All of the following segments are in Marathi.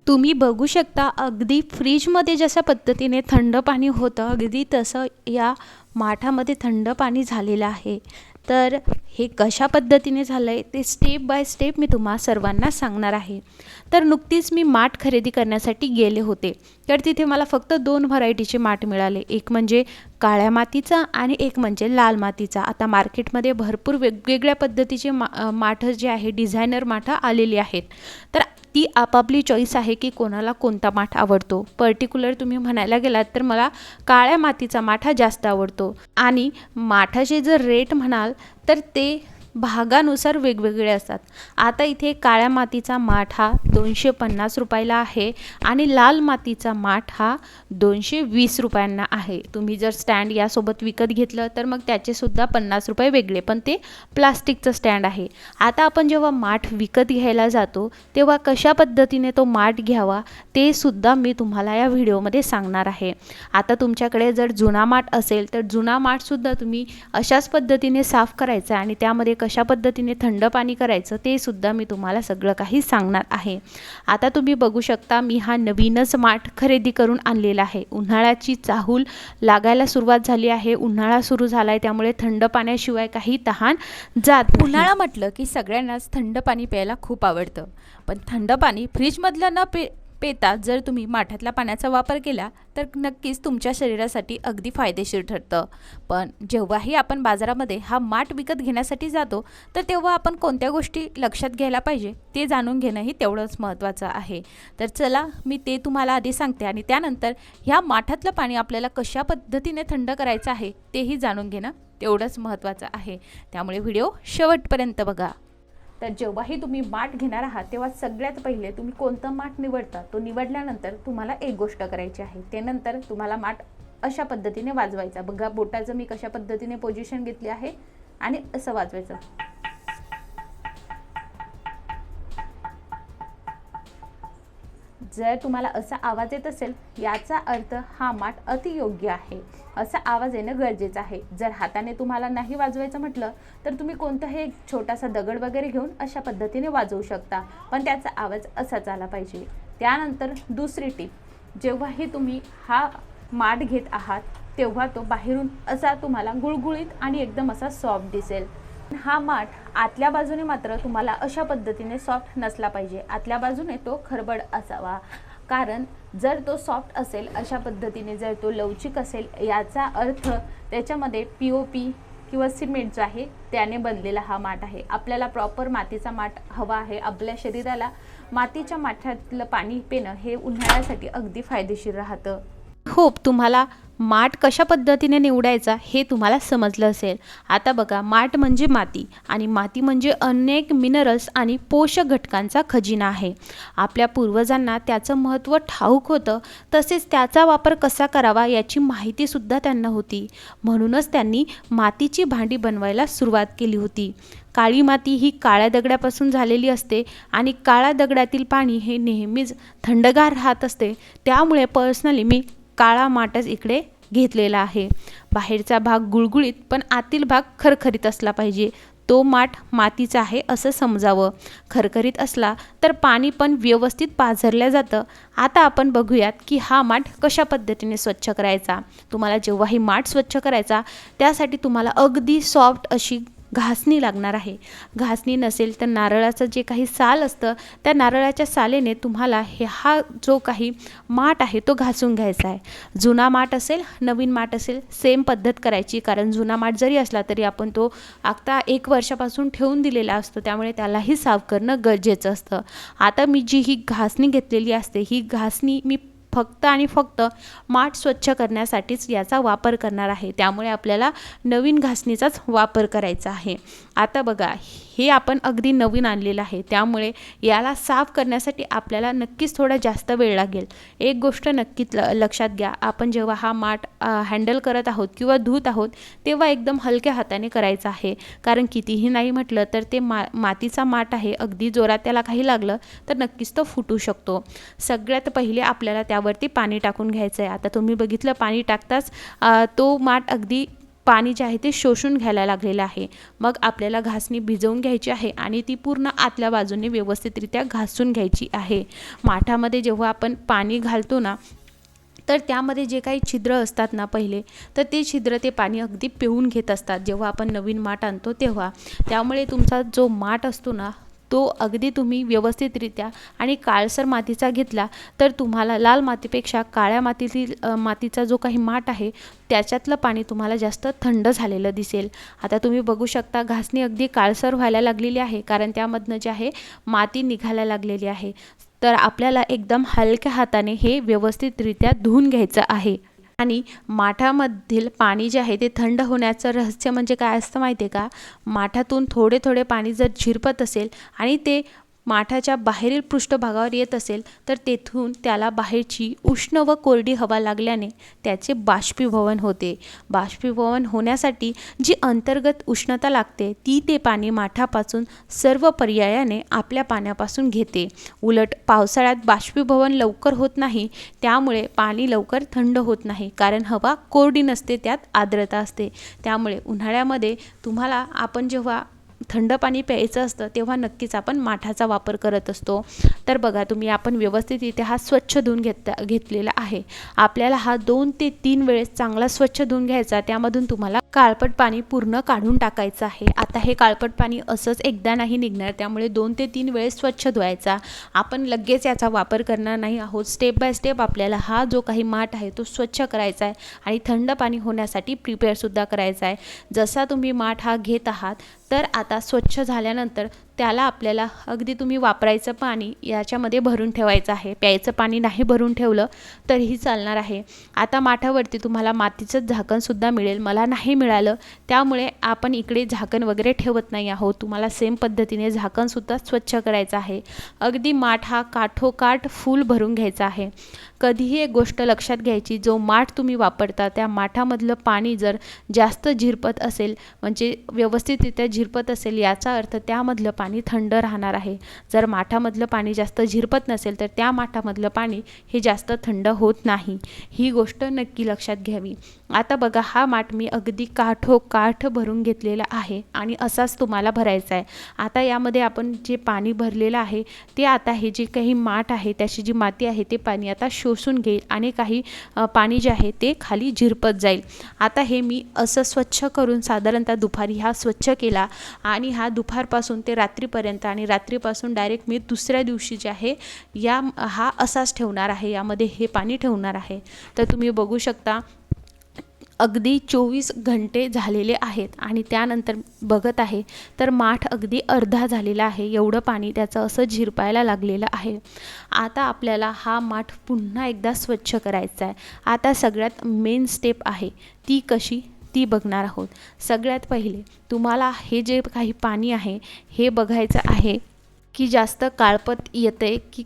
तुम्ही बघू शकता अगदी फ्रीजमध्ये जशा पद्धतीने थंड पाणी होतं अगदी तसं या माठामध्ये थंड पाणी झालेलं आहे. तर हे कशा पद्धतीने झालं आहे ते स्टेप बाय स्टेप मी तुम्हा सर्वांना सांगणार आहे. तर नुकतीच मी माठ खरेदी करण्यासाठी गेले होते. तर तिथे मला फक्त 2 व्हरायटीचे माठ मिळाले. एक म्हणजे काळ्या मातीचा आणि एक म्हणजे लाल मातीचा. आता मार्केटमध्ये भरपूर वेगवेगळ्या पद्धतीचे माठं जे आहे डिझायनर माठं आलेली आहेत. तर ती आपापली चॉईस आहे की कोणाला कोणता माठ आवडतो. पर्टिक्युलर तुम्ही म्हणायला गेलात तर मला काळ्या मातीचा माठ हा जास्त आवडतो आणि माठाचे जर रेट म्हणाल तर ते भागानुसार वेगवेगळे असतात. आता इथे काळ्या मातीचा माठ हा 250 रुपयाला आहे आणि लाल मातीचा माठ हा 220 रुपयांना आहे. तुम्ही जर स्टँड यासोबत विकत घेतलं तर मग त्याचेसुद्धा 50 रुपये वेगळे, पण ते प्लास्टिकचं स्टँड आहे. आता आपण जेव्हा माठ विकत घ्यायला जातो तेव्हा कशा पद्धतीने तो माठ घ्यावा ते सुद्धा मी तुम्हाला या व्हिडिओमध्ये सांगणार आहे. आता तुमच्याकडे जर जुना माठ असेल तर जुना माठसुद्धा तुम्ही अशाच पद्धतीने साफ करायचा आणि त्यामध्ये कशा पद्धतीने थंड पाणी करायचं ते सुद्धा मी तुम्हाला सगळं काही सांगणार आहे. आता तुम्ही बघू शकता मी हा नवीनच माठ खरेदी करून आणलेला आहे. उन्हाळ्याची चाहूल लागायला सुरुवात झाली आहे. उन्हाळा सुरू झाला आहे त्यामुळे थंड पाण्याशिवाय काही तहान जात नाही. उन्हाळा म्हटलं की सगळ्यांनाच थंड पाणी प्यायला खूप आवडतं, पण थंड पाणी फ्रीजमधलं न पेता जर तुम्ही माठातल्या पाण्याचा वापर केला तर नक्कीच तुमच्या शरीरासाठी अगदी फायदेशीर ठरतं. पण जेव्हाही आपण बाजारामध्ये हा माठ विकत घेण्यासाठी जातो तर तेव्हा आपण कोणत्या गोष्टी लक्षात घ्यायला पाहिजे ते जाणून घेणंही तेवढंच महत्त्वाचं आहे. तर चला मी ते तुम्हाला आधी सांगते आणि त्यानंतर ह्या माठातलं पाणी आपल्याला कशा पद्धतीने थंड करायचं आहे तेही जाणून घेणं तेवढंच महत्त्वाचं आहे. त्यामुळे व्हिडिओ शेवटपर्यंत बघा. तर जेव्हाही तुम्ही माठ घेणार आहात तेव्हा सगळ्यात पहिले तुम्ही कोणतं माठ निवडता तो निवडल्यानंतर तुम्हाला एक गोष्ट करायची आहे. त्यानंतर तुम्हाला माठ अशा पद्धतीने वाजवायचा. बघा बोटाचं मी कशा पद्धतीने पोझिशन घेतली आहे आणि असं वाजवायचं. जर तुम्हाला असा आवाज येत असेल याचा अर्थ हा माठ अतियोग्य आहे. असा आवाज येणं गरजेचं आहे. जर हाताने तुम्हाला नाही वाजवायचं म्हटलं तर तुम्ही कोणताही एक छोटासा दगड वगैरे घेऊन अशा पद्धतीने वाजवू शकता, पण त्याचा आवाज असाच आला पाहिजे. त्यानंतर दुसरी टीप, जेव्हाही तुम्ही हा माठ घेत आहात तेव्हा तो बाहेरून असा तुम्हाला गुळगुळीत आणि एकदम असा सॉफ्ट दिसेल. हा माठ आतल्या बाजूने मात्र तुम्हाला अशा पद्धतीने सॉफ्ट नसला पाहिजे. आतल्या बाजूने तो खरबड असावा, कारण जर तो सॉफ्ट असेल अशा पद्धतीने जर तो लवचिक असेल याचा अर्थ त्याच्यामध्ये POP किंवा सिमेंट जो आहे त्याने बनलेला हा माठ आहे. आपल्याला प्रॉपर मातीचा माठ हवा आहे. आपल्या शरीराला मातीच्या माठातलं पाणी पिणं हे उन्हाळ्यासाठी अगदी फायदेशीर राहतं. होप तुम्हाला माठ कशा पद्धतीने निवडायचा हे तुम्हाला समजलं असेल. आता बघा माठ म्हणजे माती आणि माती म्हणजे अनेक मिनरल्स आणि पोषक घटकांचा खजिना आहे. आपल्या पूर्वजांना त्याचं महत्त्व ठाऊक होतं, तसेच त्याचा वापर कसा करावा याची माहितीसुद्धा त्यांना होती. म्हणूनच त्यांनी मातीची भांडी बनवायला सुरुवात केली होती. काळी माती ही काळ्या दगडापासून झालेली असते आणि काळ्या दगडातील पाणी हे नेहमीच थंडगार राहत असते. त्यामुळे पर्सनली मी काळा माठच इकडे घेतलेला आहे. बाहेरचा भाग गुळगुळीत पण आतील भाग खरखरीत असला पाहिजे. तो माठ मातीचा आहे असं समजावं. खरखरीत असला तर पाणी पण व्यवस्थित पाझरलं जातं. आता आपण बघूयात की हा माठ कशा पद्धतीने स्वच्छ करायचा. तुम्हाला जेव्हाही माठ स्वच्छ करायचा त्यासाठी तुम्हाला अगदी सॉफ्ट अशी घासणी लागणार आहे. घासणी नसेल तर नारळाचं जे काही साल असतं त्या नारळाच्या सालेने तुम्हाला हा जो काही माठ आहे तो घासून घ्यायचा आहे. जुना माठ असेल नवीन माठ असेल सेम पद्धत करायची, कारण जुना माठ जरी असला तरी आपण तो आता 1 वर्षापासून ठेवून दिलेला असतो, त्यामुळे त्यालाही साफ करणं गरजेचं असतं. आता मी जी ही घासणी घेतलेली असते ही घासणी मी फक्त आणि फक्त माठ स्वच्छ करण्यासाठीच याचा वापर करणार आहे. त्यामुळे आपल्याला नवीन घासणीचाच वापर करायचा आहे. आता बघा हे आपण अगदी नवीन आणलेलं आहे, त्यामुळे याला साफ करण्यासाठी आपल्याला नक्कीच थोडा जास्त वेळ लागेल. एक गोष्ट नक्कीच लक्षात घ्या, आपण जेव्हा हा माठ हँडल करत आहोत किंवा धुत आहोत तेव्हा एकदम हलक्या हाताने करायचं आहे, कारण कितीही नाही म्हटलं तर ते मातीचा माठ आहे. अगदी जोरात त्याला काही लागलं तर नक्कीच तो फुटू शकतो. सगळ्यात पहिले आपल्याला त्यावरती पाणी टाकून घ्यायचं आहे. आता तुम्ही बघितलं पाणी टाकताच तो माठ अगदी पाणी जे आहे ते शोषून घ्यायला लागलेलं आहे. मग आपल्याला घासणी भिजवून घ्यायची आहे आणि ती पूर्ण आतल्या बाजूने व्यवस्थितरित्या घासून घ्यायची आहे. माठामध्ये जेव्हा आपण पाणी घालतो ना, तर त्यामध्ये जे काही छिद्र असतात ना पहिले, तर ते छिद्र ते पाणी अगदी पिळून घेत असतात जेव्हा आपण नवीन माठ आणतो तेव्हा. त्यामुळे तुमचा जो माठ असतो ना, तो अगदी तुम्ही व्यवस्थितरित्या आणि काळसर मातीचा घेतला तर तुम्हाला लाल मातीपेक्षा काळ्या मातीतील मातीचा जो काही माठ आहे त्याच्यातलं पाणी तुम्हाला जास्त थंड झालेलं दिसेल. आता तुम्ही बघू शकता घासणी अगदी काळसर व्हायला लागलेली आहे, कारण त्यामधनं जे आहे माती निघायला लागलेली आहे. तर आपल्याला एकदम हलक्या हाताने हे व्यवस्थितरित्या धुवून घ्यायचं आहे. आणि माठामधील पाणी जे आहे ते थंड होण्याचं रहस्य म्हणजे काय असतं माहिती आहे का? माठातून थोडे थोडे पाणी जर झिरपत असेल आणि ते माठाच्या बाहेरील पृष्ठभागावर येत असेल तर तेथून त्याला बाहेरची उष्ण व कोरडी हवा लागल्याने त्याचे बाष्पीभवन होते. बाष्पीभवन होण्यासाठी जी अंतर्गत उष्णता लागते ती ते पाणी माठापासून सर्व पर्यायाने आपल्या पाण्यापासून घेते. उलट पावसाळ्यात बाष्पीभवन लवकर होत नाही, त्यामुळे पाणी लवकर थंड होत नाही, कारण हवा कोरडी नसते, त्यात आर्द्रता असते. त्यामुळे उन्हाळ्यामध्ये तुम्हाला आपण जेव्हा थंड पाणी प्यायचं असतं तेव्हा नक्कीच आपण माठाचा वापर करत असतो. तर बघा तुम्ही आपण व्यवस्थित इथे हा स्वच्छ धुवून घेतलेला आहे. आपल्याला हा 2 ते 3 वेळेस चांगला स्वच्छ धुवून घ्यायचा. त्यामधून तुम्हाला काळपट पाणी पूर्ण काढून टाकायचं आहे. आता हे काळपट पाणी असंच एकदा नाही निघणार, त्यामुळे 2 ते 3 वेळेस स्वच्छ धुवायचा. आपण लगेच याचा वापर करणार नाही आहोत. स्टेप बाय स्टेप आपल्याला हा जो काही माठ आहे तो स्वच्छ करायचा आहे आणि थंड पाणी होण्यासाठी प्रिपेअरसुद्धा करायचा आहे. जसा तुम्ही माठ हा घेत आहात तर आता स्वच्छ झाल्यानंतर त्याला आपल्याला अगदी तुम्ही वापरायचं पाणी याच्यामध्ये भरून ठेवायचं आहे. प्यायचं पाणी नाही भरून ठेवलं तरीही चालणार आहे. आता माठावरती तुम्हाला मातीचं झाकणसुद्धा मिळेल. मला नाही मिळालं, त्यामुळे आपण इकडे झाकण वगैरे ठेवत नाही आहोत. तुम्हाला सेम पद्धतीने झाकणसुद्धा स्वच्छ करायचं आहे. अगदी माठ हा काठोकाठ फुल भरून घ्यायचा आहे. कधीही एक गोष्ट लक्षात घ्यायची, जो माठ तुम्ही वापरता त्या माठामधलं पाणी जर जास्त झिरपत असेल, म्हणजे व्यवस्थितरित्या झिरपत असेल, याचा अर्थ त्यामधलं पाणी थंड राहणार आहे. जर माठामधलं पाणी जास्त झिरपत नसेल तर त्या माठामधलं पाणी हे जास्त थंड होत नाही. ही गोष्ट नक्की लक्षात घ्यावी. आता बघा हा माठ मी अगदी काठोकाठ भरून घेतलेला आहे आणि असाच तुम्हाला भरायचा आहे. आता यामध्ये आपण जे पाणी भरलेलं आहे ते आता हे जे काही माठ आहे त्याची जी माती आहे ते पाणी आता शोषून घेईल आणि काही पाणी जे आहे ते खाली झिरपत जाईल. आता हे मी असं स्वच्छ करून साधारणतः दुपारी हा स्वच्छ केला आणि हा दुपारपासून ते रात्रीपर्यंत आणि रात्रीपासून डायरेक्ट मी दुसऱ्या दिवशी जे आहे हा असाच ठेवणार आहे. यामध्ये हे पाणी ठेवणार आहे. तर तुम्ही बघू शकता अगदी 24 घंटे झालेले आहेत आणि त्यानंतर बघत आहे तर माठ अगदी अर्धा झालेला आहे. एवढं पाणी त्याचं असं झिरपायला लागलेलं आहे. आता आपल्याला हा माठ पुन्हा एकदा स्वच्छ करायचा आहे. आता सगळ्यात मेन स्टेप आहे ती कशी ती बघणार आहोत. सगळ्यात पहिले तुम्हाला हे जे काही पाणी आहे हे बघायचं आहे की जास्त काळपट येते की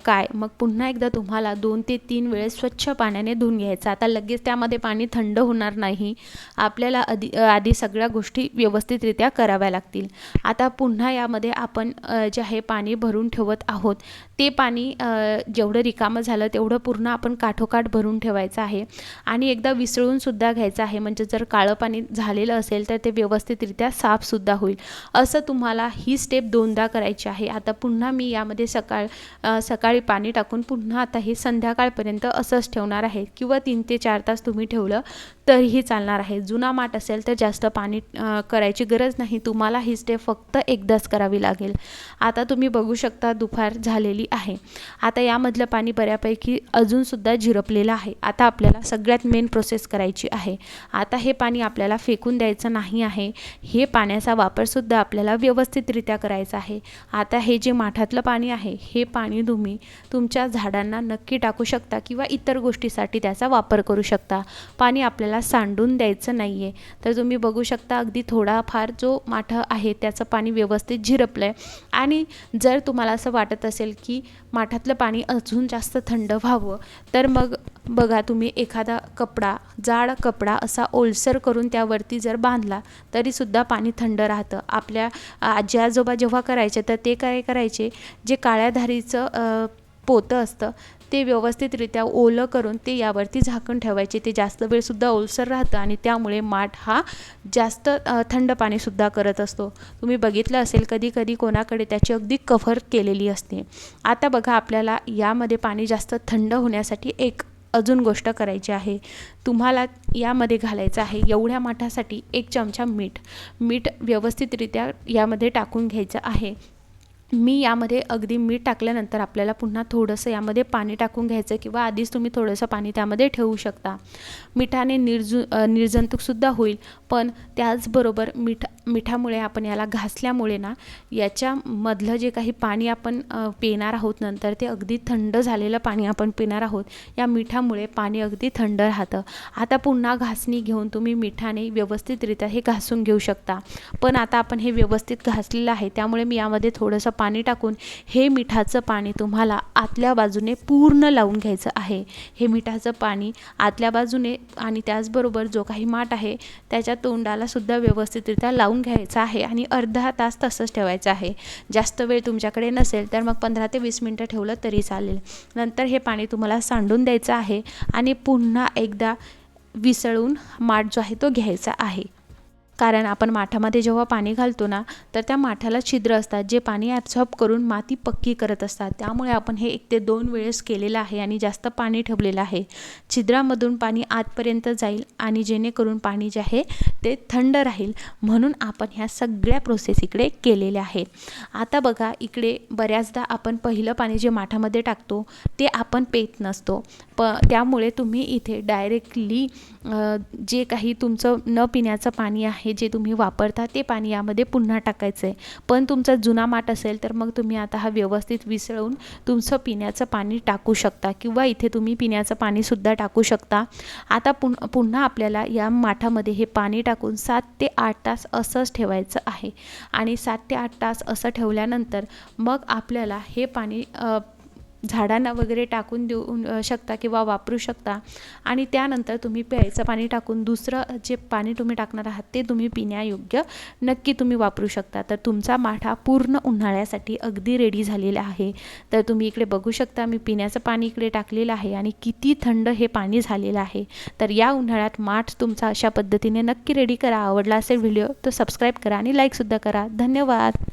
काय. मग पुन्हा एकदा तुम्हाला 2 ते 3 वेळेस स्वच्छ पाण्याने धुवून घ्यायचं. आता लगेच त्यामध्ये पाणी थंड होणार नाही. आपल्याला आधी सगळ्या गोष्टी व्यवस्थितरित्या कराव्या लागतील. आता पुन्हा यामध्ये आपण जे आहे पाणी भरून ठेवत आहोत ते पाणी जेवढं रिकामं झालं तेवढं पूर्ण आपण काठोकाठ भरून ठेवायचं आहे आणि एकदा विसळूनसुद्धा घ्यायचं आहे. म्हणजे जर काळं पाणी झालेलं असेल तर ते व्यवस्थितरित्या साफसुद्धा होईल. असं तुम्हाला ही स्टेप 2दा करायची आहे. आता पुन्हा मी यामध्ये सकाळी पाणी टाकून पुन्हा आता हे संध्याकाळपर्यंत असंच ठेवणार आहे किंवा 3 ते 4 तास तुम्ही ठेवलं तरीही चालणार आहे. जुना माठ असेल तर जास्त पाणी करायची गरज नाही. तुम्हाला ही स्टेप फक्त एकदाच करावी लागेल. आता तुम्ही बघू शकता दुपार झालेली आहे. आता यामधलं पाणी बऱ्यापैकी अजूनसुद्धा झिरपलेलं आहे. आता आपल्याला सगळ्यात मेन प्रोसेस करायची आहे. आता हे पाणी आपल्याला फेकून द्यायचं नाही आहे. हे पाण्याचा वापरसुद्धा आपल्याला व्यवस्थितरित्या करायचा आहे. आता हे जे माठातलं पाणी आहे हे पाणी तुम्ही तुमच्या झाडांना नक्की टाकू शकता किंवा इतर गोष्टीसाठी त्याचा वापर करू शकता. पाणी आपल्याला सांडून द्यायचं नाही आहे. तर तुम्ही बघू शकता अगदी थोडाफार जो माठ आहे त्याचं पाणी व्यवस्थित झिरपलं आहे. आणि जर तुम्हाला असं वाटत असेल की माठातलं पाणी अजून जास्त थंड व्हावं तर मग बघा तुम्ही एखादा कपडा, जाड कपडा असा ओलसर करून त्यावरती जर बांधला तरीसुद्धा पाणी थंड राहतं. आपल्या आजी आजोबा जेव्हा करायचे तर ते काय करायचे, जे काळ्या धारीचं पोतं असतं ते व्यवस्थितरित्या ओलं करून ते यावरती झाकण ठेवायचे. ते जास्त वेळसुद्धा ओलसर राहतं आणि त्यामुळे माठ हा जास्त थंड पाणीसुद्धा करत असतो. तुम्ही बघितलं असेल कधी कधी कोणाकडे त्याची अगदी कव्हर केलेली असते. आता बघा आपल्याला यामध्ये पाणी जास्त थंड होण्यासाठी एक अजून गोष्ट करायची आहे. तुम्हाला यामध्ये घालायचं आहे एवढ्या माठासाठी 1 चमचा मीठ व्यवस्थितरित्या यामध्ये टाकून घ्यायचं आहे. मी यामध्ये अगदी मीठ टाकल्यानंतर आपल्याला पुन्हा थोडंसं यामध्ये पाणी टाकून घ्यायचं किंवा आधीच तुम्ही थोडंसं पाणी त्यामध्ये ठेवू शकता. मिठाने निर्जंतुकसुद्धा होईल, पण त्याचबरोबर मिठामुळे आपण याला घासल्यामुळे ना याच्यामधलं जे काही पाणी आपण पिणार आहोत नंतर ते अगदी थंड झालेलं पाणी आपण पिणार आहोत. या मिठामुळे पाणी अगदी थंड राहतं. आता पुन्हा घासणी घेऊन तुम्ही मिठाने व्यवस्थितरित्या हे घासून घेऊ शकता. पण आता आपण हे व्यवस्थित घासलेलं आहे त्यामुळे मी यामध्ये थोडंसं पाणी टाकून हे मिठाचं पाणी तुम्हाला आतल्या बाजूने पूर्ण लावून घ्यायचं आहे. हे मिठाचं पाणी आतल्या बाजूने आणि त्याचबरोबर जो काही माठ आहे त्याच्या तोंडाला सुद्धा व्यवस्थितरित्या लावून घ्यायचं आहे आणि अर्धा तास तसंच ठेवायचं आहे. जास्त वेळ तुमच्याकडे नसेल तर मग 15 ते 20 मिनटं ठेवलं तरी चालेल. नंतर हे पाणी तुम्हाला सांडून द्यायचं आहे आणि पुन्हा एकदा विसळून माठ जो आहे तो घ्यायचा आहे. कारण आपण माठामध्ये जेव्हा पाणी घालतो ना तर त्या माठाला छिद्र असतात जे पाणी ॲब्सॉर्ब करून माती पक्की करत असतात. त्यामुळे आपण हे 1 ते 2 वेळेस केलेलं आहे आणि जास्त पाणी ठेवलेलं आहे. छिद्रामधून पाणी आतपर्यंत जाईल आणि जेणेकरून पाणी जे आहे ते थंड राहील म्हणून आपण ह्या सगळ्या प्रोसेस इकडे केलेल्या आहेत. आता बघा इकडे बऱ्याचदा आपण पहिलं पाणी जे माठामध्ये टाकतो ते आपण पेत नसतो. त्यामुळे तुम्ही इथे डायरेक्टली जे काही तुमचं न पिण्याचं पाणी आहे जे तुम्ही वापरता ते पाणी यामध्ये पुन्हा टाकायचं आहे. पण तुमचा जुना माठ असेल तर मग तुम्ही आता हा व्यवस्थित विसळून तुमचं पिण्याचं पाणी टाकू शकता किंवा इथे तुम्ही पिण्याचं पाणीसुद्धा टाकू शकता. आता पुन्हा आपल्याला या माठामध्ये हे पाणी टाकून 7 ते 8 तास असंच ठेवायचं आहे आणि 7 ते 8 तास असं ठेवल्यानंतर मग आपल्याला हे पाणी झाडांना वगैरे टाकून देऊ शकता किंवा वापरू शकता आणि त्यानंतर तुम्ही प्यायचं पाणी टाकून दुसरं जे पाणी तुम्ही टाकणार आहात ते तुम्ही पिण्यायोग्य नक्की तुम्ही वापरू शकता. तर तुमचा माठा पूर्ण उन्हाळ्यासाठी अगदी रेडी झालेला आहे. तर तुम्ही इकडे बघू शकता मी पिण्याचं पाणी इकडे टाकलेलं आहे आणि किती थंड हे पाणी झालेलं आहे. तर या उन्हाळ्यात माठ तुमचा अशा पद्धतीने नक्की रेडी करा. आवडला असेल व्हिडिओ तर सबस्क्राईब करा आणि लाईकसुद्धा करा. धन्यवाद.